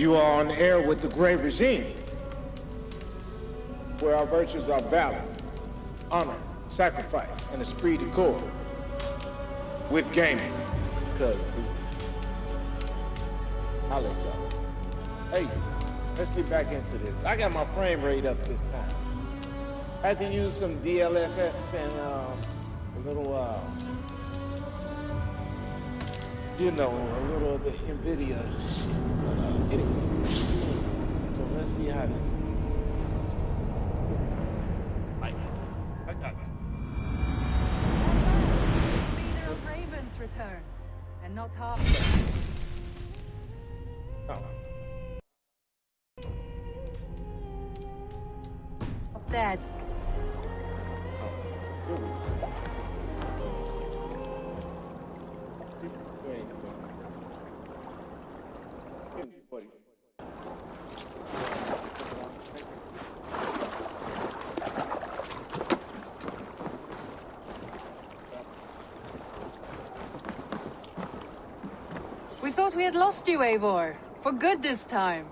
You are on air with the great regime, where our virtues are valor, honor, sacrifice, and esprit de corps. With gaming, cause I'll let y'all. Hey, let's get back into this. I got my frame rate up this time. I had to use some DLSS and a little, you know, a little of the NVIDIA shit. But, anyway, so let's see how this. I got it. Leader of Ravens returns, and not half. Oh. Dead. We thought we had lost you, Eivor. For good this time.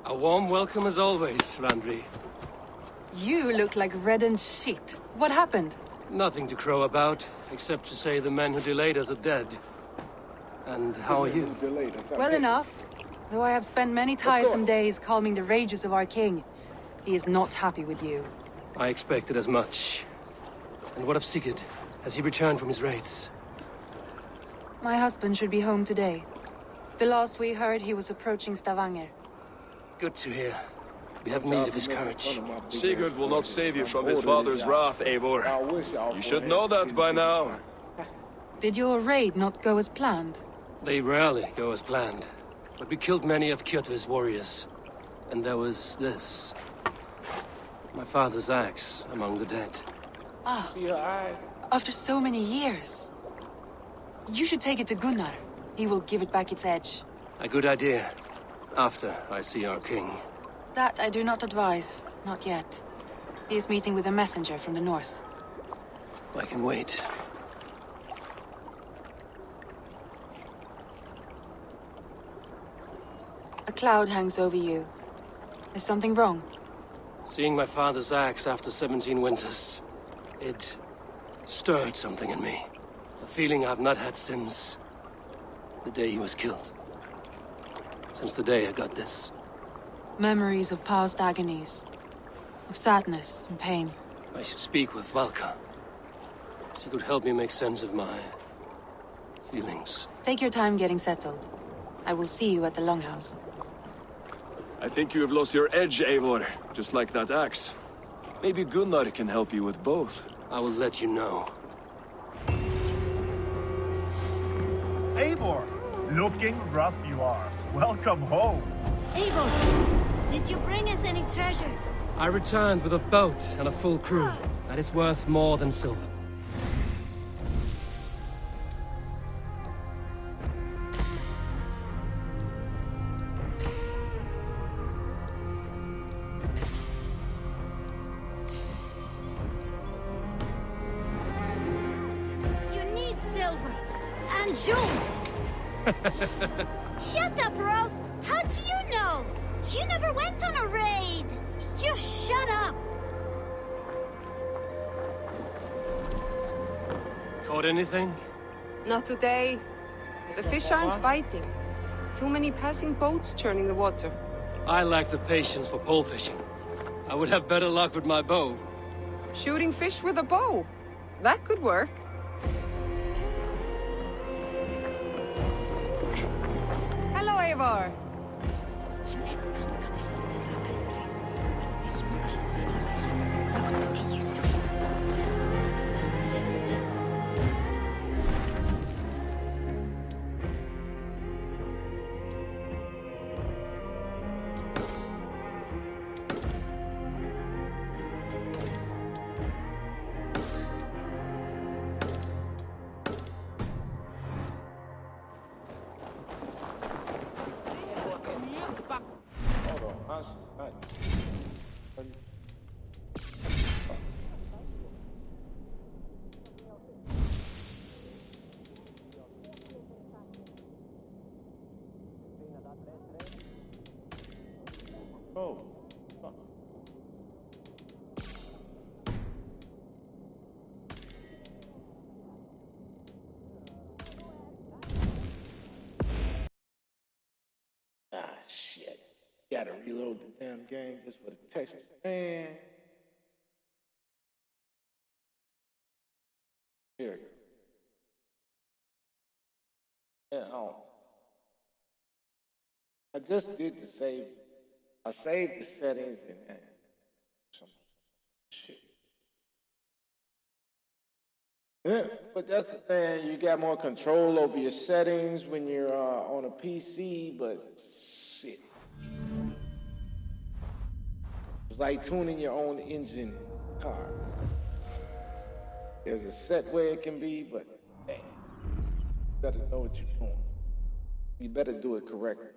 A warm welcome as always, Randvi. You look like reddened shit. What happened? Nothing to crow about, except to say the men who delayed us are dead. And how are you? Well enough. Though I have spent many tiresome days calming the rages of our king. He is not happy with you. I expected as much. And what of Sigurd? Has he returned from his raids? My husband should be home today. The last we heard, he was approaching Stavanger. Good to hear. We have need of his courage. Sigurd will not save you from his father's wrath, Eivor. You should know that by now. Did your raid not go as planned? They rarely go as planned. But we killed many of Kjotve's warriors. And there was this. My father's axe among the dead. Ah, See her eyes? after so many years. You should take it to Gunnar. He will give it back its edge. A good idea. After I see our king. That I do not advise. Not yet. He is meeting with a messenger from the north. I can wait. A cloud hangs over you. Is something wrong? Seeing my father's axe after 17 winters, it stirred something in me. A feeling I've not had since the day he was killed. Since the day I got this. Memories of past agonies. Of sadness and pain. I should speak with Valka. She could help me make sense of my feelings. Take your time getting settled. I will see you at the Longhouse. I think you have lost your edge, Eivor, just like that axe. Maybe Gunnar can help you with both. I will let you know. Eivor, looking rough you are. Welcome home. Eivor, did you bring us any treasure? I returned with a boat and a full crew. That is worth more than silver. You need silver. And jewels. Shut up, Rolf. How do you know? You never went on a raid. Just shut up. Caught anything? Not today. The fish aren't biting. Too many passing boats churning the water. I lack the patience for pole fishing. I would have better luck with my bow. Shooting fish with a bow. That could work. Hello, Eivor. game just for the texture. Man. Here it goes. Yeah, I just did the save. I saved the settings and some shit. Yeah, but that's the thing. You got more control over your settings when you're on a PC, but shit. It's like tuning your own engine car. There's a set way it can be, but damn, you better know what you're doing. You better do it correctly.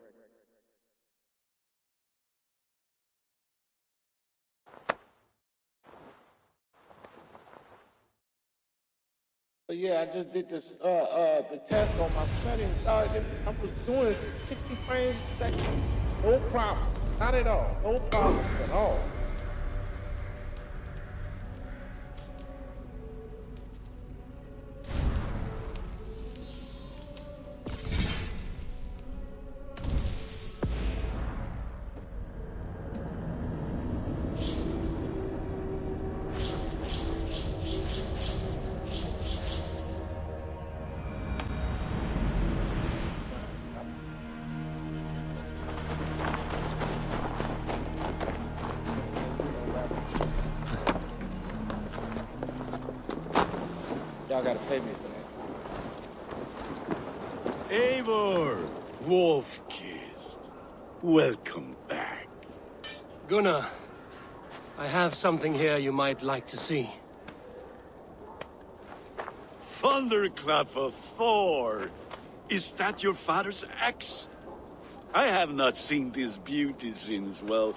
But yeah, I just did this the test on my settings. I was doing it 60 frames a second. No problem. Not at all. No problem at all. Y'all gotta pay me for that. Eivor, Wolf-Kissed, welcome back. Gunnar, I have something here you might like to see. Thunderclap of Thor! Is that your father's axe? I have not seen this beauty since, well,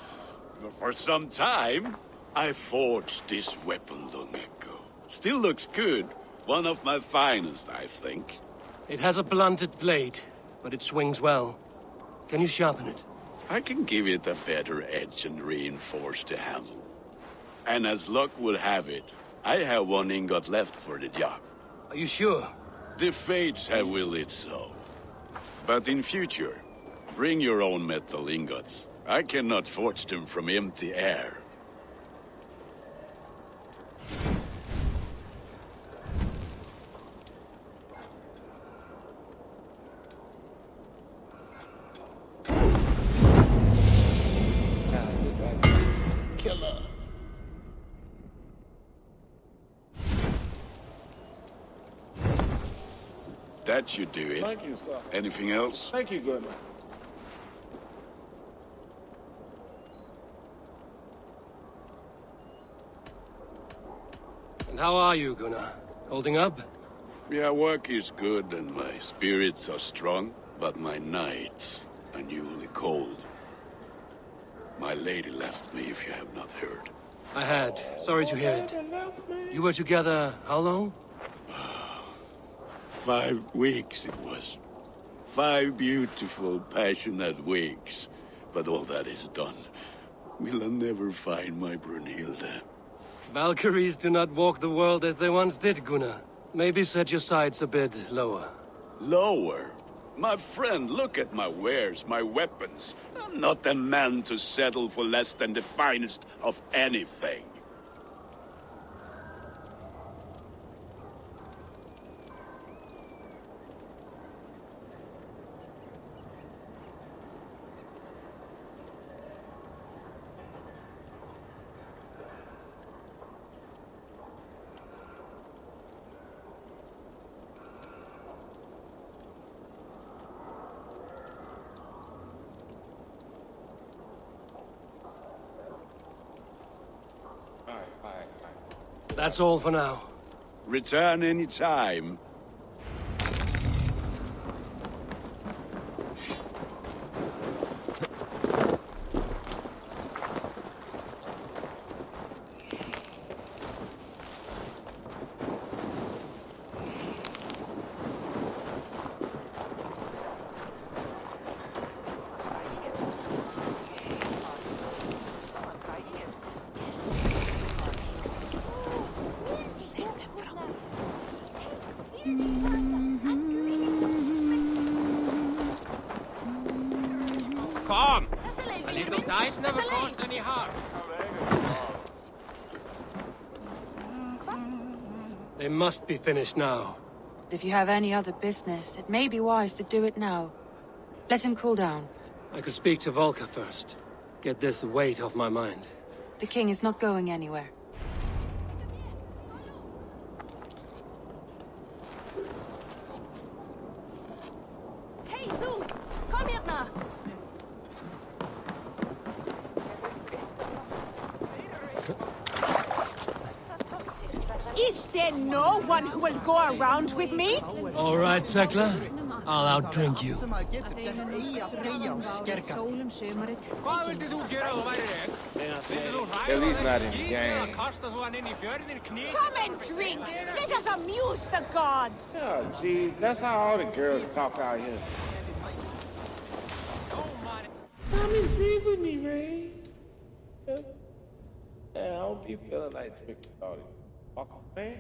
for some time. I forged this weapon long ago. Still looks good. One of my finest, I think. It has a blunted blade, but it swings well. Can you sharpen it? I can give it a better edge and reinforce the handle. And as luck would have it, I have one ingot left for the job. Are you sure? The fates have willed it so. But in future, bring your own metal ingots. I cannot forge them from empty air. Killer. That should do it. Thank you, sir. Anything else? Thank you, Goodman. And how are you, Gunnar? Holding up? Yeah, work is good and my spirits are strong, but my nights are newly cold. My lady left me, if you have not heard. I had. Sorry to hear it. You were together how long? 5 weeks it was. 5 beautiful, passionate weeks. But all that is done. Will I never find my Brunhilde? Valkyries do not walk the world as they once did, Gunnar. Maybe set your sights a bit lower. Lower? My friend, look at my wares, my weapons. I'm not a man to settle for less than the finest of anything. That's all for now. Return any time. Little dice never caused any harm. They must be finished now. If you have any other business, it may be wise to do it now. Let him cool down. I could speak to Volker first. Get this weight off my mind. The king is not going anywhere. Hey, du! Kom her now! Is there no one who will go around with me? All right, Tekla. I'll outdrink you. At least not in the game. Come and drink. Let us amuse the gods. Oh, jeez, that's how all the girls talk out here. Come and drink with me, man. Yeah, I don't be feeling like drinking all this. Fuck, man.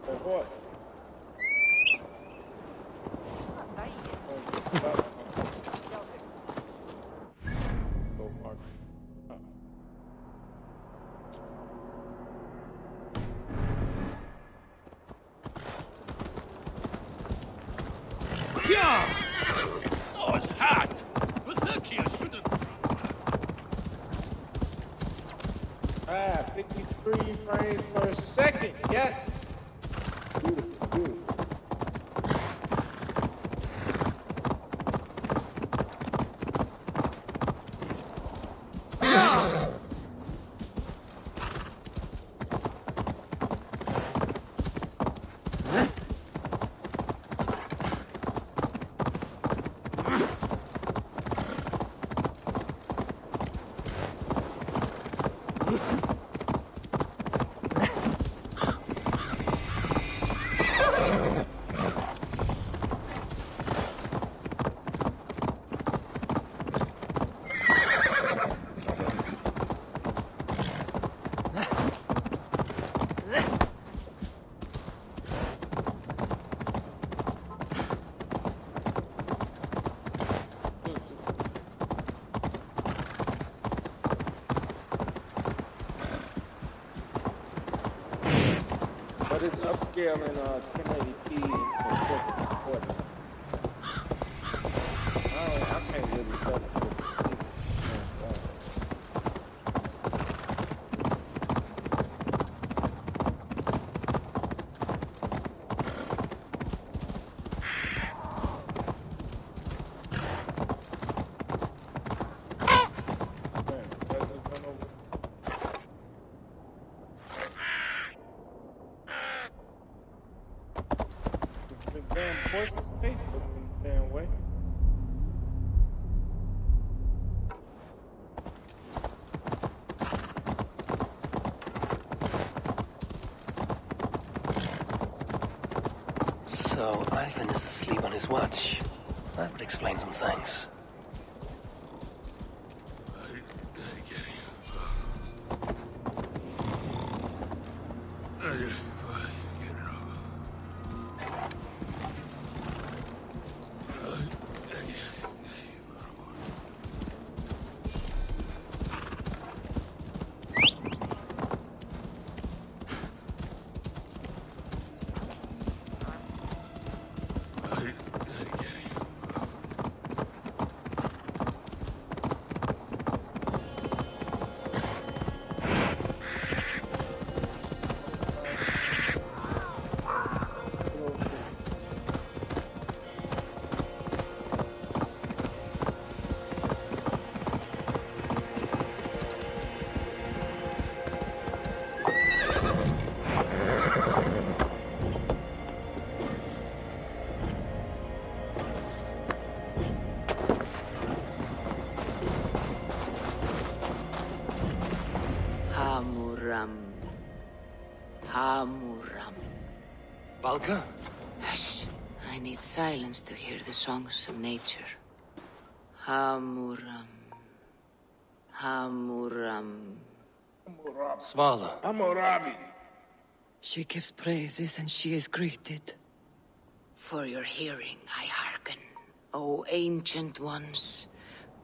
Of course. Of course. Go park. Yeah! Oh, it's hot! What's up here? Shoot it! 53 frames per second. Yes. Beautiful, beautiful. But it's upscale in 1080p and 1440. I can't really tell it. Damn voice of Facebook in the damn way. So, Ivan is asleep on his watch. That would explain some things. Hamuram. Valka? Hush. I need silence to hear the songs of nature. Hamuram. Hamuram. Svala. Hammurabi. She gives praises and she is greeted. For your hearing, I hearken. O ancient ones,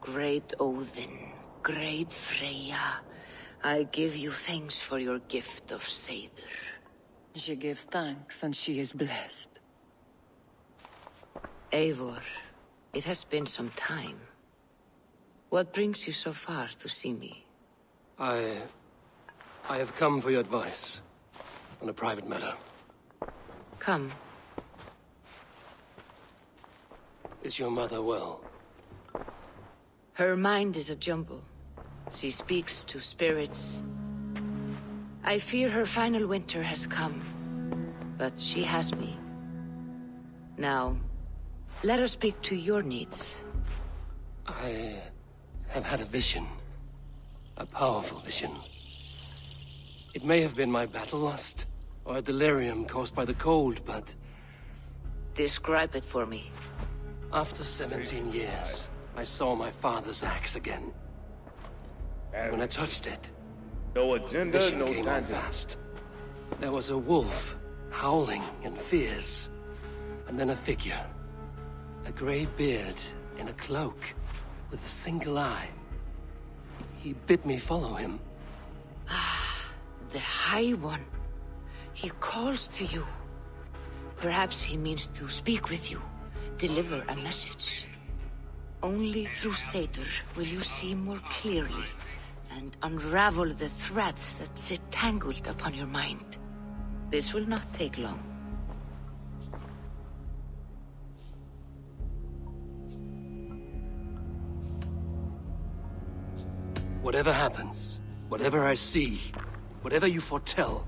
great Odin, great Freya, I give you thanks for your gift of Seder. She gives thanks and she is blessed. Eivor, it has been some time. What brings you so far to see me? I have come for your advice on a private matter. Come. Is your mother well? Her mind is a jumble. She speaks to spirits. I fear her final winter has come, but she has me. Now, let her speak to your needs. I have had a vision. A powerful vision. It may have been my battle lust, or a delirium caused by the cold, but... Describe it for me. After 17 years, I saw my father's axe again. When I touched it, no agenda, vision no came on fast. There was a wolf, howling in fears. And then a figure. A grey beard in a cloak, with a single eye. He bid me follow him. Ah, the High One. He calls to you. Perhaps he means to speak with you, deliver a message. Only through Seder will you see more clearly and unravel the threads that sit tangled upon your mind. This will not take long. Whatever happens, whatever I see, whatever you foretell,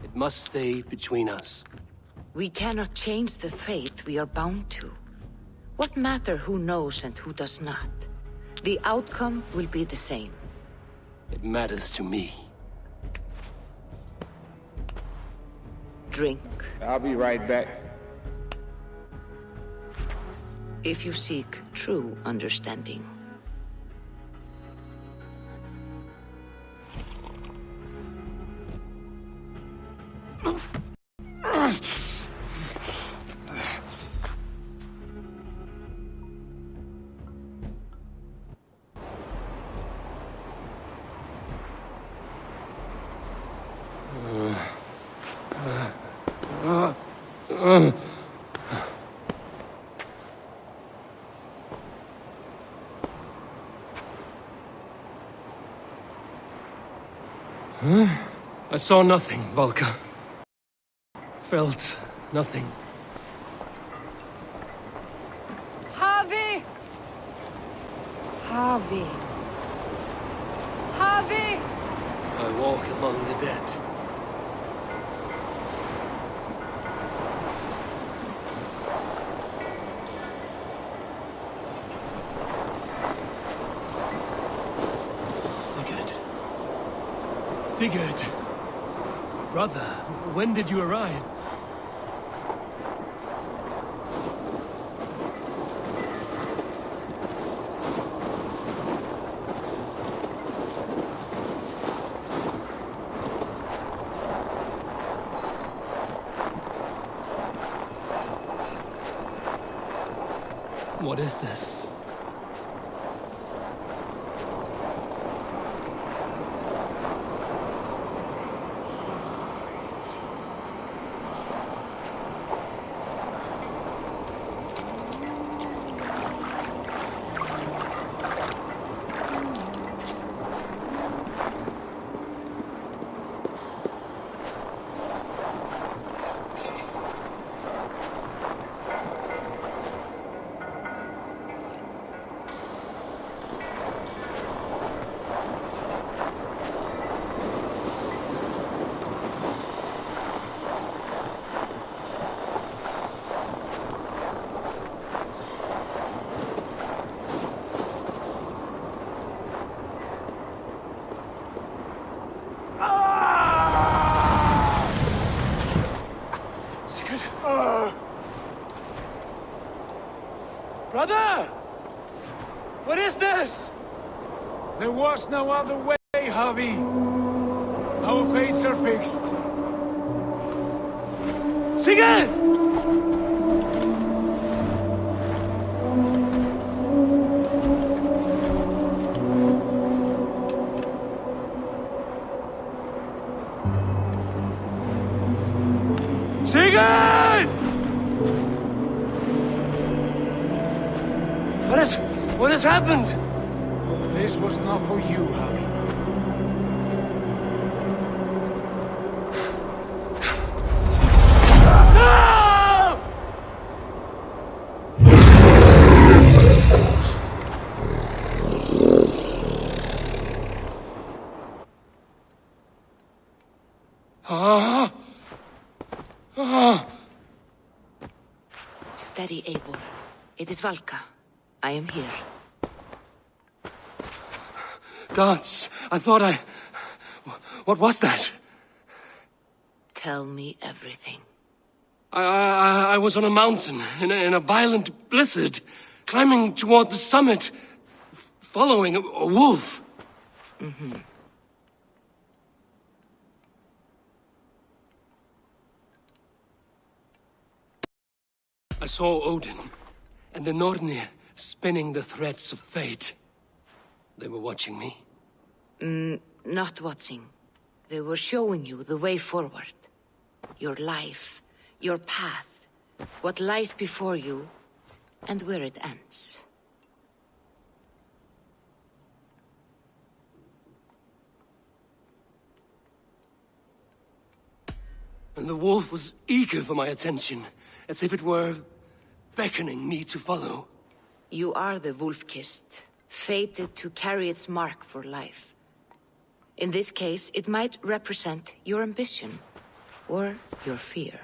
it must stay between us. We cannot change the fate we are bound to. What matter who knows and who does not? The outcome will be the same. It matters to me. Drink. I'll be right back. If you seek true understanding. I saw nothing, Valka. Felt nothing. Harvey! Harvey! Harvey! I walk among the dead. Sigurd! Brother, when did you arrive? What is this? What is this? There was no other way, Javi. Our fates are fixed. Sigurd! Sigurd! What has happened? This was not for you, Javi. No! Steady, Eivor. It is Valka. I am here. Gods, I thought I... What was that? Tell me everything. I was on a mountain in a violent blizzard, climbing toward the summit, following a wolf. Mm-hmm. I saw Odin and the Nornir spinning the threads of fate. They were watching me. Not watching. They were showing you the way forward. Your life, your path, what lies before you, and where it ends. And the wolf was eager for my attention, as if it were beckoning me to follow. You are the wolf-kissed, fated to carry its mark for life. In this case, it might represent your ambition, or your fear.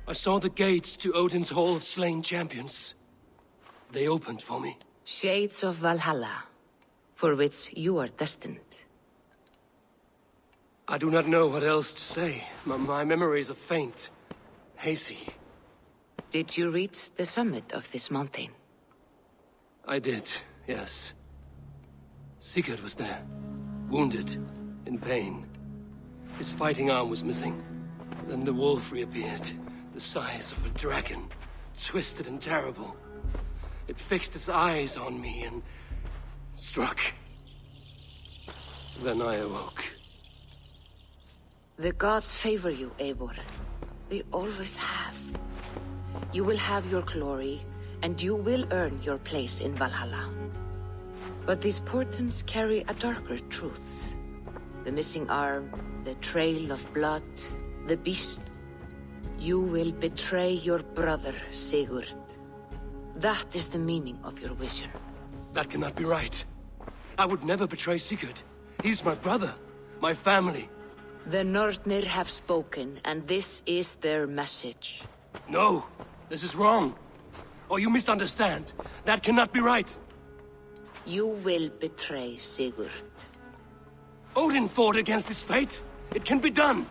I saw the gates to Odin's Hall of Slain Champions. They opened for me. Shades of Valhalla, for which you are destined. I do not know what else to say. My memories are faint, hazy. Did you reach the summit of this mountain? I did, yes. Sigurd was there, wounded, in pain. His fighting arm was missing. Then the wolf reappeared, the size of a dragon, twisted and terrible. It fixed its eyes on me and struck. Then I awoke. The gods favor you, Eivor. They always have. You will have your glory, and you will earn your place in Valhalla. But these portents carry a darker truth. The missing arm, the trail of blood, the beast. You will betray your brother, Sigurd. That is the meaning of your vision. That cannot be right. I would never betray Sigurd. He's my brother, my family. The Nornir have spoken, and this is their message. No, this is wrong. Or you misunderstand. That cannot be right. You will betray Sigurd. Odin fought against his fate. It can be done.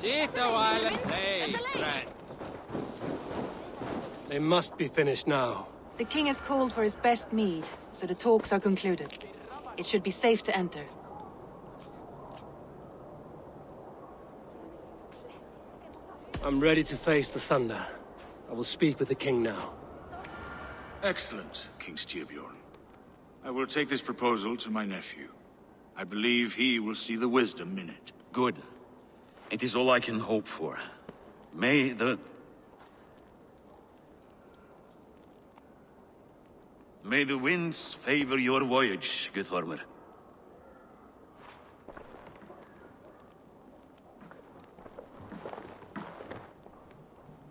Sit a while and play, friend. They must be finished now. The king has called for his best mead, so the talks are concluded. It should be safe to enter. I'm ready to face the thunder. I will speak with the king now. Excellent, King Styrbjorn. I will take this proposal to my nephew. I believe he will see the wisdom in it. Good. It is all I can hope for. May the winds favor your voyage, Guthormer.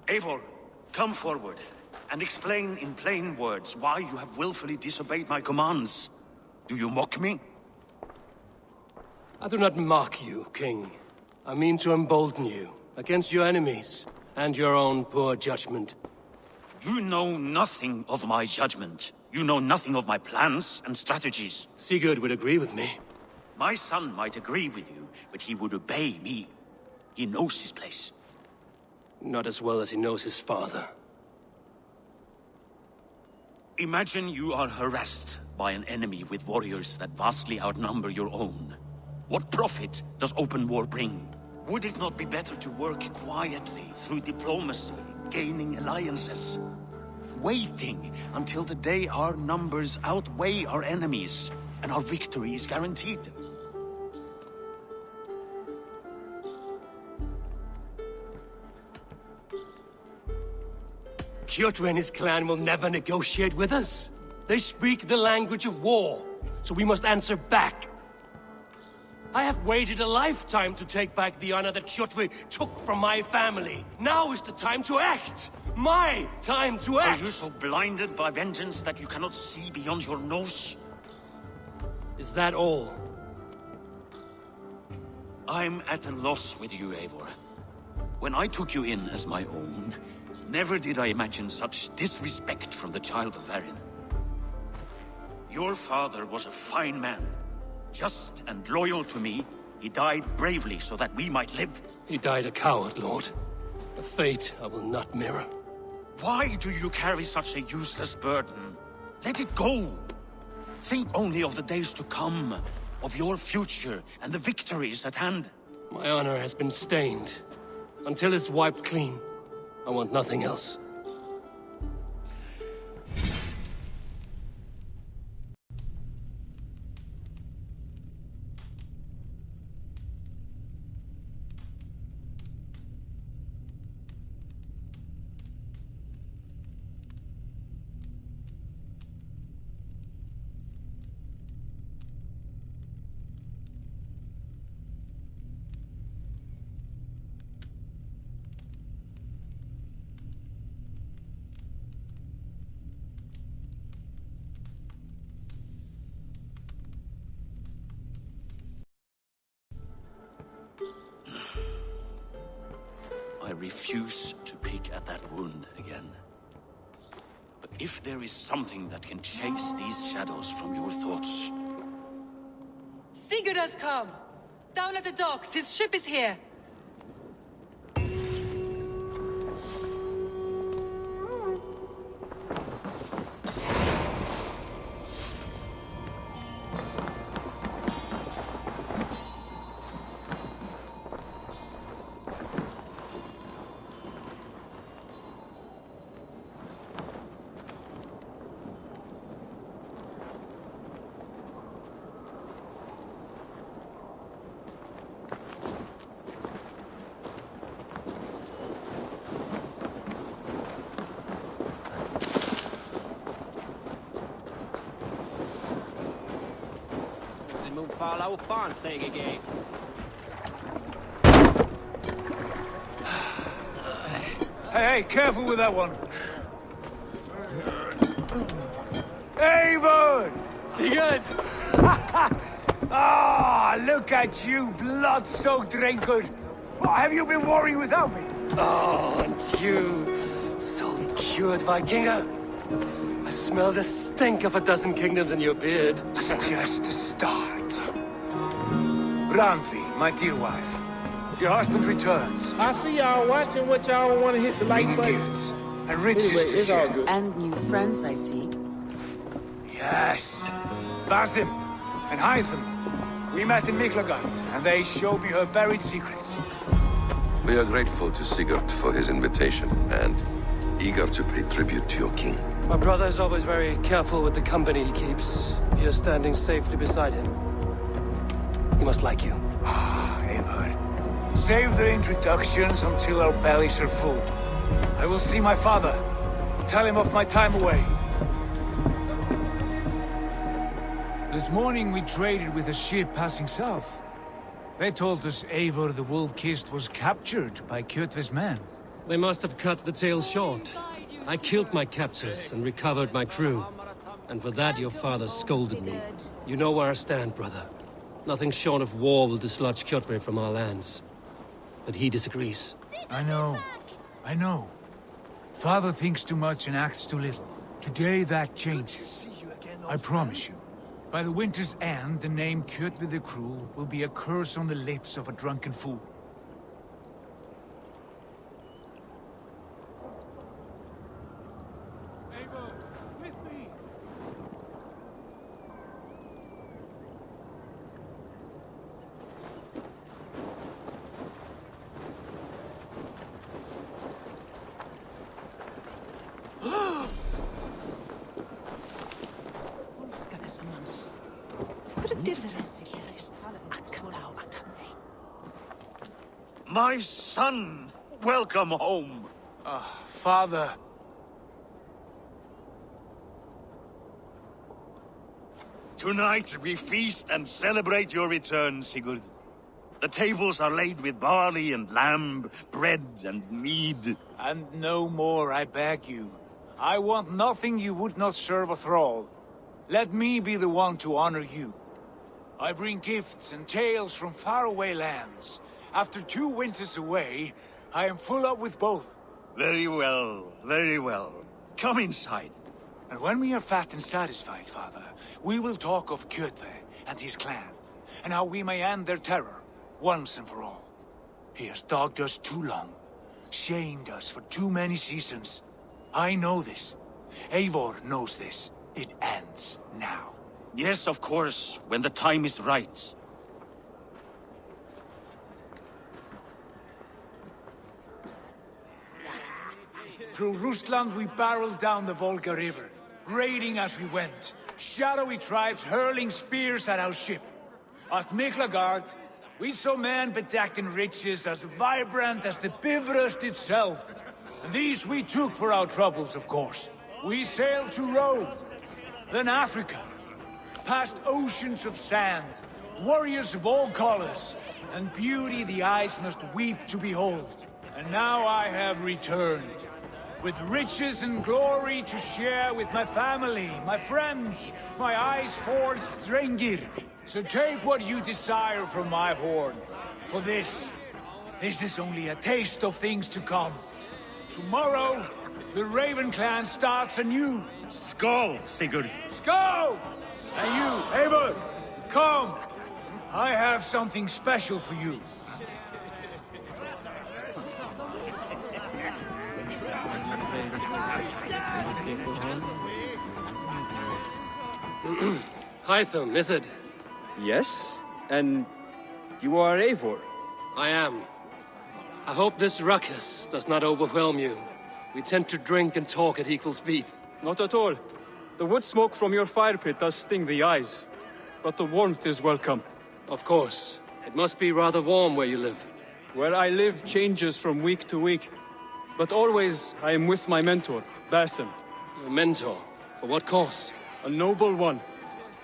Eivor, come forward and explain in plain words why you have willfully disobeyed my commands. Do you mock me? I do not mock you, King. I mean to embolden you against your enemies and your own poor judgment. You know nothing of my judgment. You know nothing of my plans and strategies. Sigurd would agree with me. My son might agree with you, but he would obey me. He knows his place. Not as well as he knows his father. Imagine you are harassed by an enemy with warriors that vastly outnumber your own. What profit does open war bring? Would it not be better to work quietly through diplomacy, gaining alliances? Waiting until the day our numbers outweigh our enemies, and our victory is guaranteed. Kjotr and his clan will never negotiate with us. They speak the language of war, so we must answer back. I have waited a lifetime to take back the honor that Kjotr took from my family. Now is the time to act! My time to act! Are you so blinded by vengeance that you cannot see beyond your nose? Is that all? I'm at a loss with you, Eivor. When I took you in as my own, never did I imagine such disrespect from the child of Varin. Your father was a fine man. Just and loyal to me, he died bravely so that we might live. He died a coward, Lord. A fate I will not mirror. Why do you carry such a useless burden? Let it go! Think only of the days to come, of your future and the victories at hand. My honor has been stained. Until it's wiped clean, I want nothing else. I refuse to pick at that wound again. But if there is something that can chase these shadows from your thoughts... Sigurd has come! Down at the docks, his ship is here! Hey, careful with that one. Eivor! Sigurd! Ah, look at you, blood-soaked drunkard. What, have you been warring without me? Oh, and you, salt cured Vikinger. I smell the stink of a dozen kingdoms in your beard. It's just the start. Randvi, my dear wife. your husband returns. I see y'all watching what y'all want to hit the like button. Gifts and riches Anyway, to it's share. all good. And new friends, I see. Yes. Basim and Hytham. We met in Miklagard, and they showed me her buried secrets. We are grateful to Sigurd for his invitation, and eager to pay tribute to your king. My brother is always very careful with the company he keeps. If you're standing safely beside him, he must like you. Ah, Eivor. Save the introductions until our bellies are full. I will see my father. Tell him of my time away. This morning we traded with a ship passing south. They told us Eivor the Wolf-Kissed was captured by Kjotve's men. They must have cut the tale short. I killed my captors and recovered my crew. And for that your father scolded me. You know where I stand, brother. Nothing short of war will dislodge Kjotve from our lands. But he disagrees. I know. Father thinks too much and acts too little. Today that changes. I promise you. By the winter's end, the name Kjotve the Cruel will be a curse on the lips of a drunken fool. My son! Welcome home! Father. Tonight we feast and celebrate your return, Sigurd. The tables are laid with barley and lamb, bread and mead. And no more, I beg you. I want nothing you would not serve a thrall. Let me be the one to honor you. I bring gifts and tales from faraway lands. After 2 winters away, I am full up with both. Very well, very well. Come inside. And when we are fat and satisfied, Father, we will talk of Kjotve and his clan, and how we may end their terror, once and for all. He has dogged us too long, shamed us for too many seasons. I know this. Eivor knows this. It ends now. Yes, of course, when the time is right. Through Rusland we barreled down the Volga River, raiding as we went. Shadowy tribes hurling spears at our ship. At Miklagard, we saw men bedecked in riches as vibrant as the Bifrost itself. And these we took for our troubles, of course. We sailed to Rome, then Africa, past oceans of sand, warriors of all colors, and beauty the eyes must weep to behold. And now I have returned, with riches and glory to share with my family, my friends, my eyes-forged Strengir. So take what you desire from my horn. For this is only a taste of things to come. Tomorrow, the Raven clan starts anew. Skål, Sigurd. Skål! And you, Eivor, come. I have something special for you. Hytham, is it? Yes? And you are Eivor? I am. I hope this ruckus does not overwhelm you. We tend to drink and talk at equal speed. Not at all. The wood smoke from your fire pit does sting the eyes. But the warmth is welcome. Of course. It must be rather warm where you live. Where I live changes from week to week. But always I am with my mentor, Basim. Your mentor? For what cause? A noble one.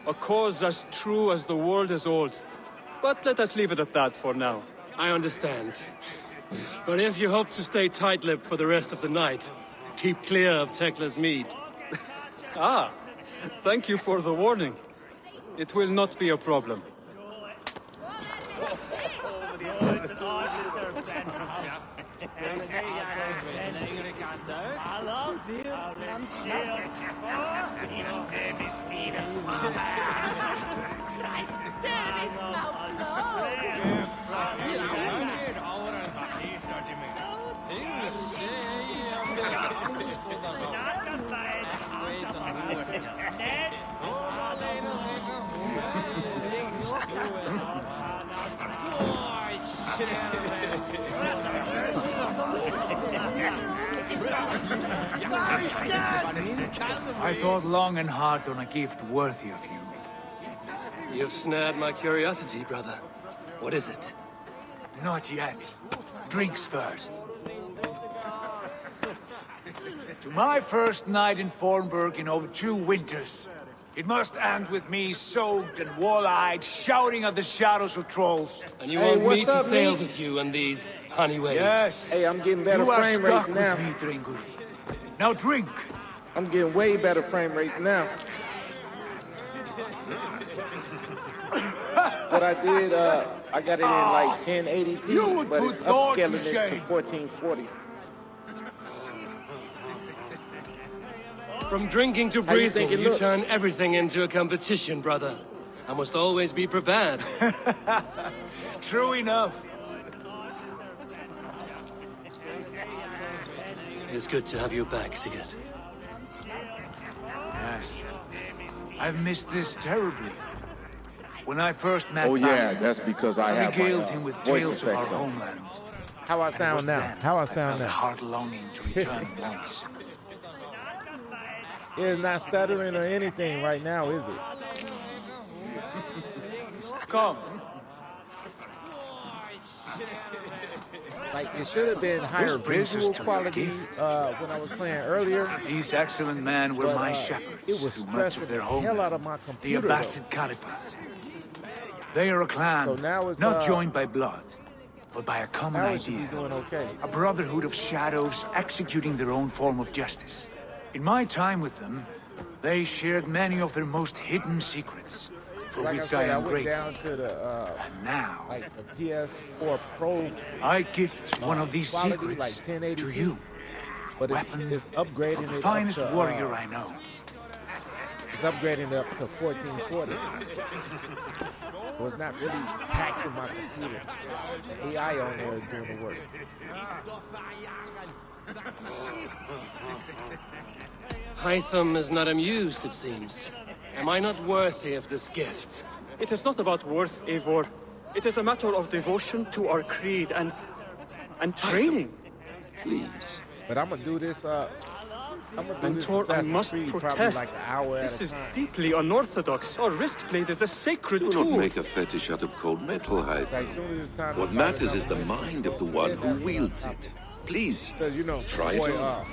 A cause as true as the world is old. But let us leave it at that for now. I understand. But if you hope to stay tight-lipped for the rest of the night, keep clear of Tekla's mead. Ah, thank you for the warning. It will not be a problem. I thought long and hard on a gift worthy of you. You've snared my curiosity, brother. What is it? Not yet. Drinks first. To my first night in Fornburg in over 2 winters. It must end with me soaked and wall-eyed, shouting at the shadows of trolls. And you want me to sail with you on these honey waves? Yes. Hey, I'm getting better you are frame rates stuck now. with me, Dringur. Now drink. I'm getting way better frame rates now. What I did, I got it in like 1080p, but it's upscaling it to 1440. From drinking to breathing, you turn everything into a competition, brother. I must always be prepared. True enough. It's good to have you back, Sigurd. Yes. I've missed this terribly. When I first met That's because I have regaled him with voice tales of our effects on. homeland. How I sound now? How I sound felt a now? heart longing to return once. It's not stuttering or anything right now, is it? Come. Like, it should have been higher visual quality when I was playing earlier. These excellent men were my shepherds. It was through much stressing of their the homeland, hell out of my the computer. Abbasid Caliphate. They are a clan, So now it's, not joined by blood, but by a common now it should idea. be doing okay. A brotherhood of shadows executing their own form of justice. In my time with them, they shared many of their most hidden secrets, for Like I which said, I am went grateful. down to the, And now, like the PS4 Pro. I gift one of these quality, secrets like 1080p, to you. But Weapon it's upgrading for the it finest up to, warrior I know. It's upgrading it up to 1440. Well, it's not really taxing my computer. The AI on there is doing the work. Hytham is not amused, it seems. Am I not worthy of this gift? It is not about worth, Eivor. It is a matter of devotion to our creed and training. Please. But I'm gonna do this. I'm gonna do this Mentor, I Assassin's must Creed probably protest. like an hour This at a is time. deeply unorthodox. Our wristblade is a sacred Do tool. not make a fetish out of cold metal, Hyde. Like, as soon as it's time to What start matters is the another mind of the one who wields it. Please, Because you know, try it boy, on.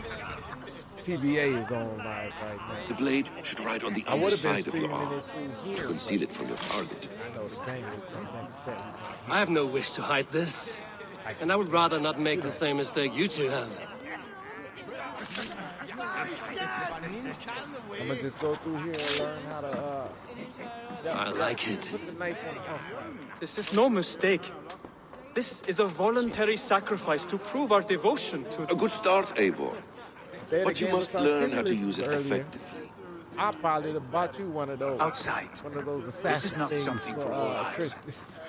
TBA is on live right now. The blade should ride on the I would have been underside of your streaming arm it through here. to conceal it from your target. I know the game was not necessarily. I have no wish to hide this. And I would rather not make the same mistake you two have. I'm gonna just go through here and learn how to. I like it. Put the knife on the outside. This is no mistake. This is a voluntary sacrifice to prove our devotion to... A good start, Eivor. They But you gave must us our learn how to stimulus use it earlier. effectively. I probably have bought you one of those. Outside. One of those This assassin is not things something for all eyes. Christmas.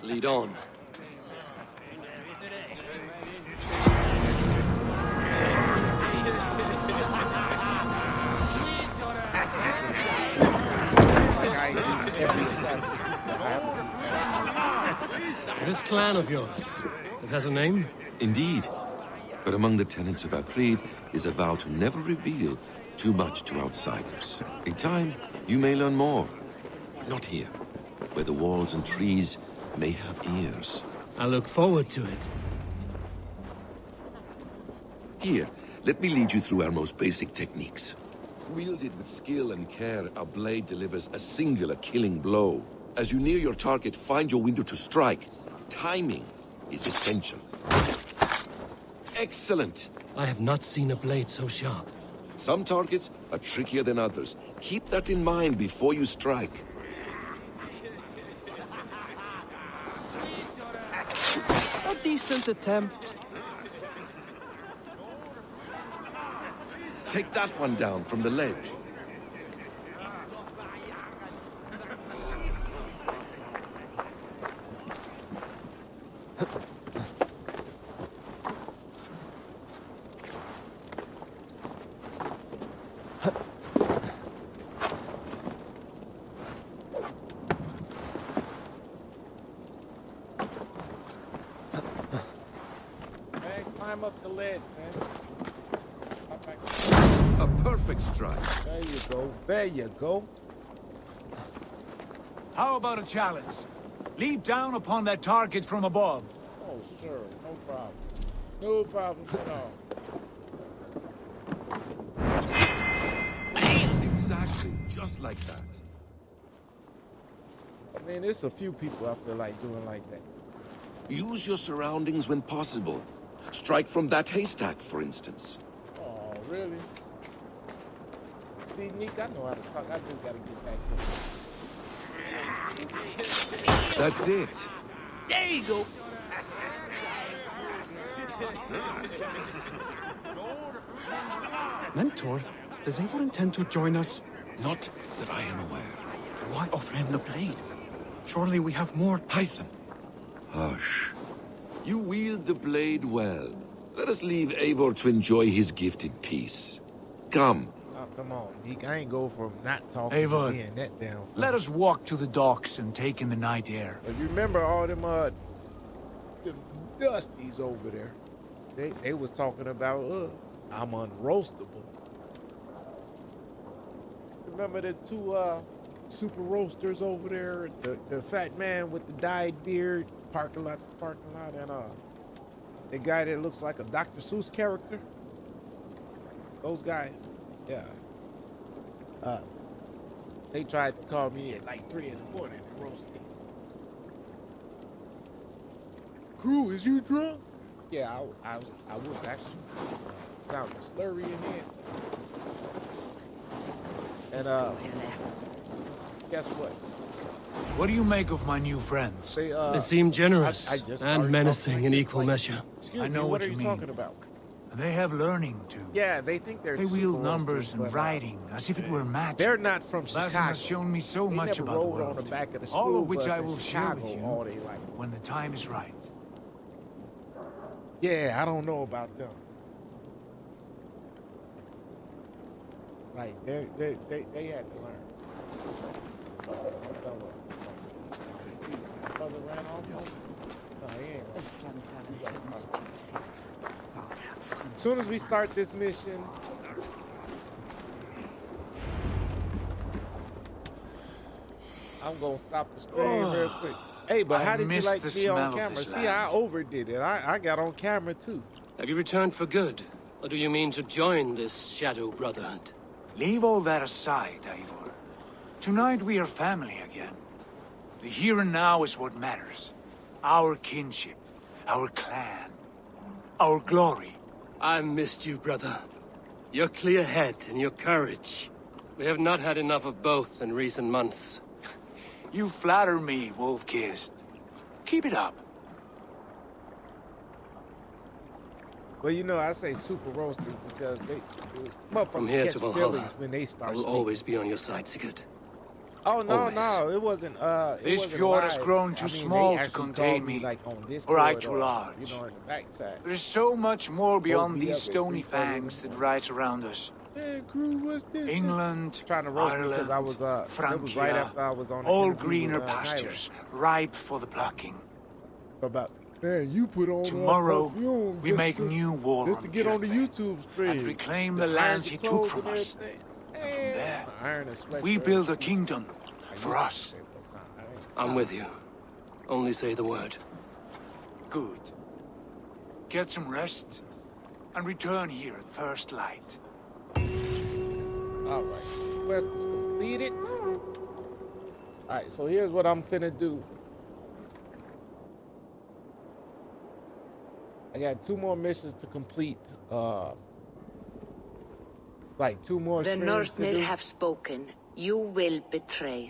Lead on. This clan of yours, it has a name? Indeed. But among the tenets of our creed is a vow to never reveal too much to outsiders. In time, you may learn more. Not here, where the walls and trees may have ears. I look forward to it. Here, let me lead you through our most basic techniques. Wielded with skill and care, our blade delivers a singular killing blow. As you near your target, find your window to strike. Timing is essential. Excellent! I have not seen a blade so sharp. Some targets are trickier than others. Keep that in mind before you strike. A decent attempt. Take that one down from the ledge. climb up the ledge, man. A perfect strike. There you go. There you go. How about a challenge? Leap down upon that target from above. Oh, sure. No problem. No problem at all. Exactly. Just like that. I mean, there's a few people I feel like doing like that. Use your surroundings when possible. Strike from that haystack, for instance. Oh, really? See, Nick, I know how to talk. I just gotta get back to it. That's it. There you go. Mentor, does Eivor intend to join us? Not that I am aware. Why offer him the blade? Surely we have more. Hytham. Hush. You wield the blade well. Let us leave Eivor to enjoy his gift in peace. Come. Oh, come on, Nick. I ain't go from not talking Eivor, to being that down. let us walk to the docks and take in the night air. But you remember all them dusties over there? They was talking about, I'm unroastable. Remember the two super roasters over there? The fat man with the dyed beard, parking lot, and the guy that looks like a Dr. Seuss character. Those guys, yeah. They tried to call me at like 3 in the morning and roast me. Crew, is you drunk? Yeah, I was actually sounding slurry in here. And guess what? What do you make of my new friends? They seem generous I just and menacing in equal measure. Excuse I me, know what what are you you mean. talking about? They have learning too. Yeah, they think they're They super wield numbers roasters, and but, writing as if it were magic. They're not from Lassen Chicago. has shown me so They much never about the rode on world, the back of the all school of which bus I in will share with Chicago all you day life. when the time is right. Yeah, I don't know about them. Like they had to learn. Brother ran off. No, he ain't. As soon as we start this mission, I'm gonna stop the stream real quick. Hey, but how did you like me on camera? See, I overdid it. I got on camera too. Have you returned for good? Or do you mean to join this Shadow Brotherhood? Leave all that aside, Eivor. Tonight we are family again. The here and now is what matters. Our kinship, our clan, our glory. I've missed you, brother. Your clear head and your courage. We have not had enough of both in recent months. You flatter me, Wolf-Kissed. Keep it up. Well, you know, I say super roasters because they motherfuckers From here catch to feelings Valhalla, when they I start will speaking. always be on your side, Sigurd. Oh no, always. no, it wasn't. This fjord has grown too small to contain me, like on this or I corridor, too large. You know, in the backside. There's so much more beyond me these up at stony 3:30 fangs that rise around us. Man, crew, what's this? England, Trying to roast me Ireland, because I was it was Francia, right after I was on the all interview greener with, pastures, ripe for the plucking. About man, you put on Tomorrow, perfume we just make to, new war just to get on the YouTube stream and reclaim the iron lands he clothes took from and us. everything. And from there, Iron and sweatshirt. we build a kingdom for us. I'm with you. Only say the word. Good. Get some rest, and return here at first light. All right, quest is completed. All right, so here's what I'm finna do. I got 2 more missions to complete. Like 2 more The streams to Northmen do. have spoken. You will betray No!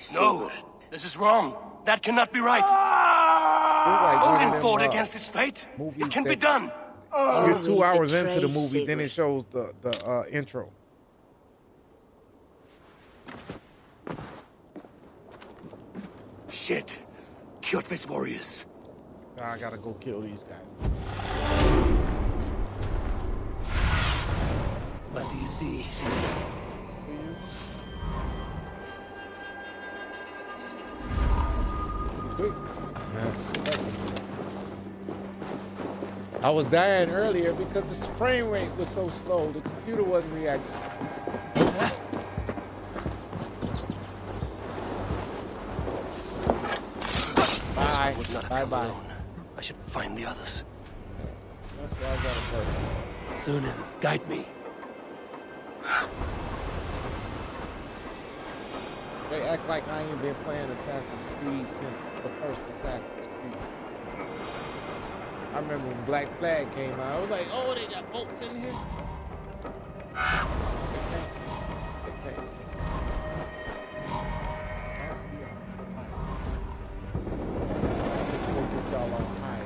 Sigurd. This is wrong! That cannot be right! Like one of Odin them, fought against his fate! It can be that- done! You're 2 hours into the betray movie, then it Sigurd. shows the intro. Shit! Kjotve's warriors. I gotta go kill these guys. What do you see? I was dying earlier because the frame rate was so slow. The computer wasn't reacting. Bye. Bye. I should find the others. That's why I gotta work. Zunin, guide me. They act like I ain't been playing Assassin's Creed since the first Assassin's Creed. I remember when Black Flag came out. I was like, oh, they got bolts in here. Okay. We'll get y'all on high.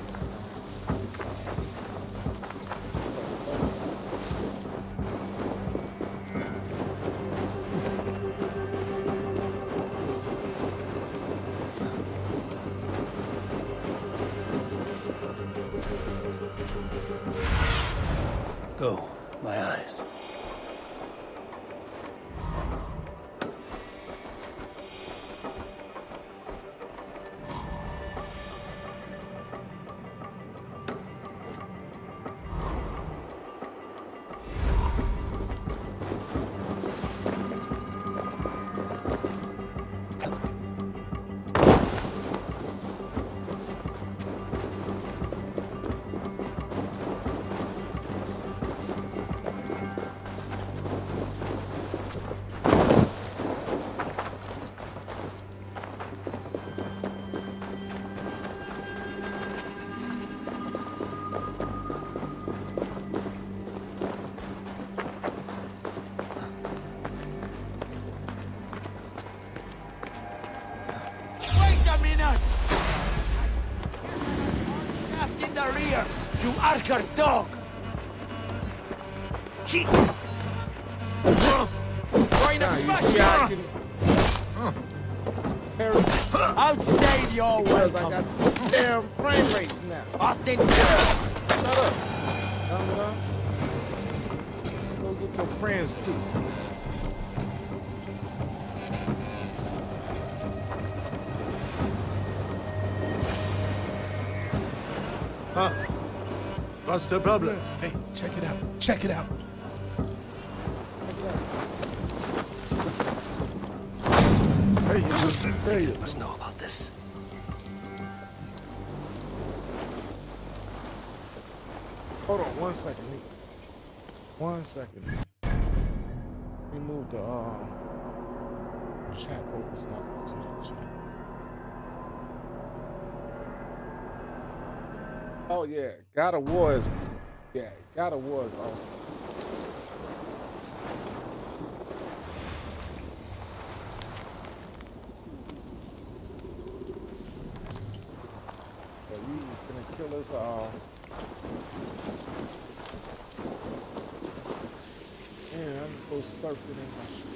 Go, my eyes. You Archer dog! Trying to smash you! Outstayed your welcome! I got damn frame rates now. Austin! Shut up. Go get your friends too. Huh? What's the problem? Hey, check it out. Check it out. Hey, you must know about this. Hold on 1 second. 1 second. Remove the chat over so I can see the chat. Oh yeah, God of War is awesome. So you gonna kill us all. Man, I'm gonna go surfing in my shit.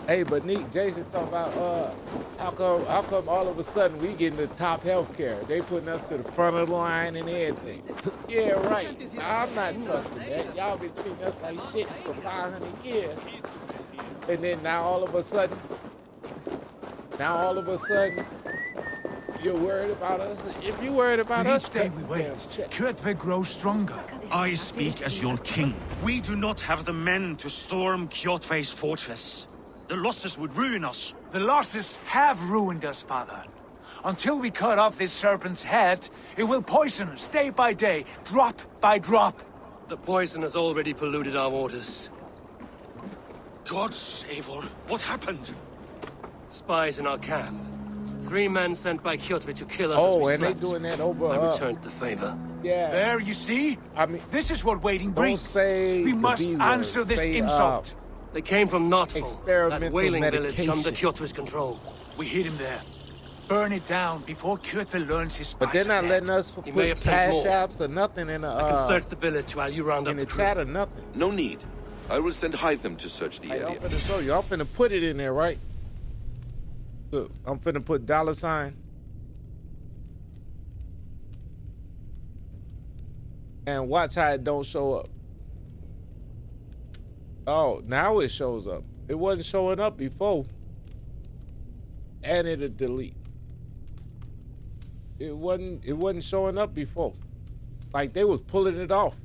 Hey, but neat, Jason talking about how come all of a sudden we getting the top health care? They putting us to the front of the line and everything. Yeah, right. I'm not trusting that. Y'all been treating us like shit for 500 years. And then now all of a sudden, you're worried about us? If you're worried about us, each day we wait, Kjotve grows stronger. I speak as your king. We do not have the men to storm Kjotve's fortress. The losses would ruin us. The losses have ruined us, father. Until we cut off this serpent's head, it will poison us day by day, drop by drop. The poison has already polluted our waters. God save her. What happened? Spies in our camp. 3 men sent by Kjotve to kill us as we and slept. they doing that over. I returned the favor. Yeah. There, you see? I mean, this is what waiting brings. Say we must answer this insult. They came from Notful, that whaling village under Kjotve's control. We hid him there. Burn it down before Kjotve learns his spies. But they're not letting us put cash apps or nothing in the I can search the village while you round up the chat or nothing. No need. I will send Hytham to search the area. I'm finna show you. I'm finna put it in there, right? Look, I'm finna put $. And watch how it don't show up. Oh, now it shows up. It wasn't showing up before. and it'll delete. It wasn't showing up before. Like they was pulling it off.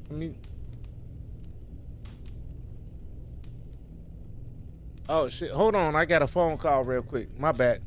I mean, oh shit, hold on, I got a phone call real quick. My bad.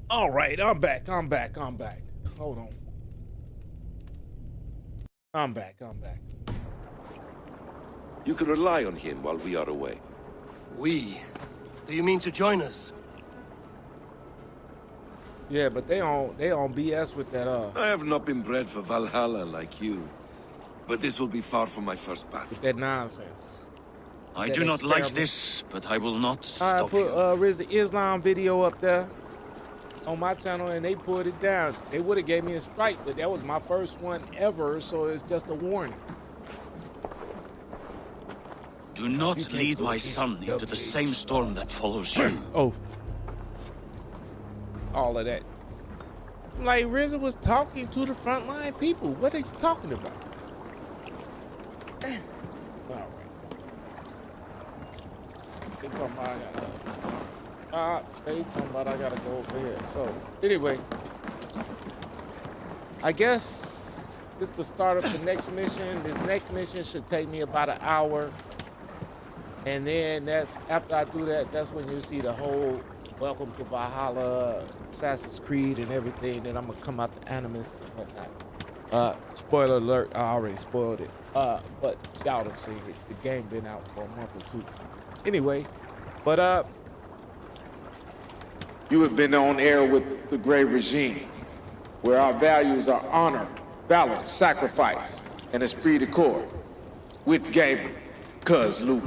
All right, I'm back. Hold on. I'm back. You can rely on him while we are away. We? Do you mean to join us? Yeah, but they on BS with that I have not been bred for Valhalla like you, but this will be far from my first battle. with that nonsense. I That do not like experiment. this, but I will not I stop put you. RZA Islam video up there on my channel and they pulled it down. They would have gave me a strike, but that was my first one ever, so it's just a warning. Do not lead my son into the same storm that follows you. Oh. All of that. Like RZA was talking to the frontline people. What are you talking about? All right. They talking about I gotta go over here. So anyway, I guess this is the start of the next mission. This next mission should take me about an hour. And then after I do that, that's when you see the whole Welcome to Valhalla, Assassin's Creed and everything. Then I'm gonna come out the Animus and whatnot. Spoiler alert, I already spoiled it. But y'all done seen it. The game been out for a month or two. Anyway, but you have been on air with the Grey Regime, where our values are honor, valor, sacrifice, and esprit de corps. With Gabriel, cuz Luke.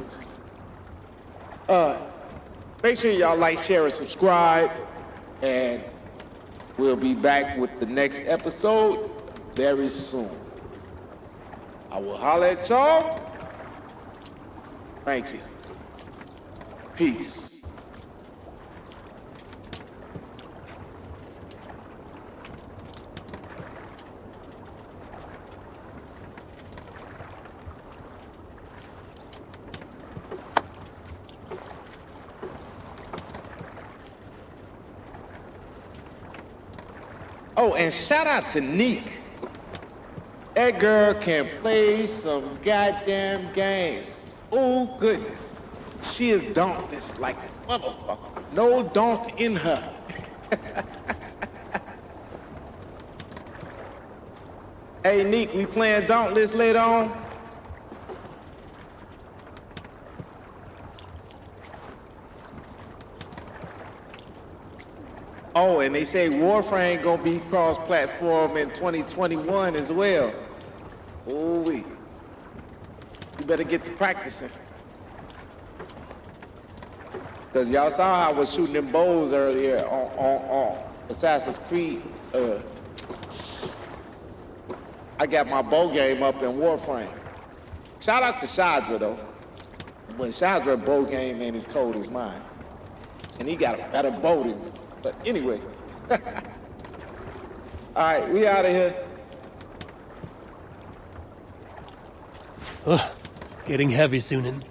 Make sure y'all like, share, and subscribe. And we'll be back with the next episode very soon. I will holler at y'all. Thank you. Peace. Oh, and shout out to Neek. That girl can play some goddamn games. Oh, goodness. She is dauntless like a motherfucker. No daunt in her. Hey, Neek, we playing Dauntless later on? Oh, and they say Warframe gonna be cross-platform in 2021 as well. Ooh-wee. You better get to practicing. Cause y'all saw how I was shooting them bows earlier on Assassin's Creed. I got my bow game up in Warframe. Shout out to Shadra though. When Shadra bow game ain't as cold as mine. And he got a better bow than me. But anyway. All right, we out of here. Getting heavy soon.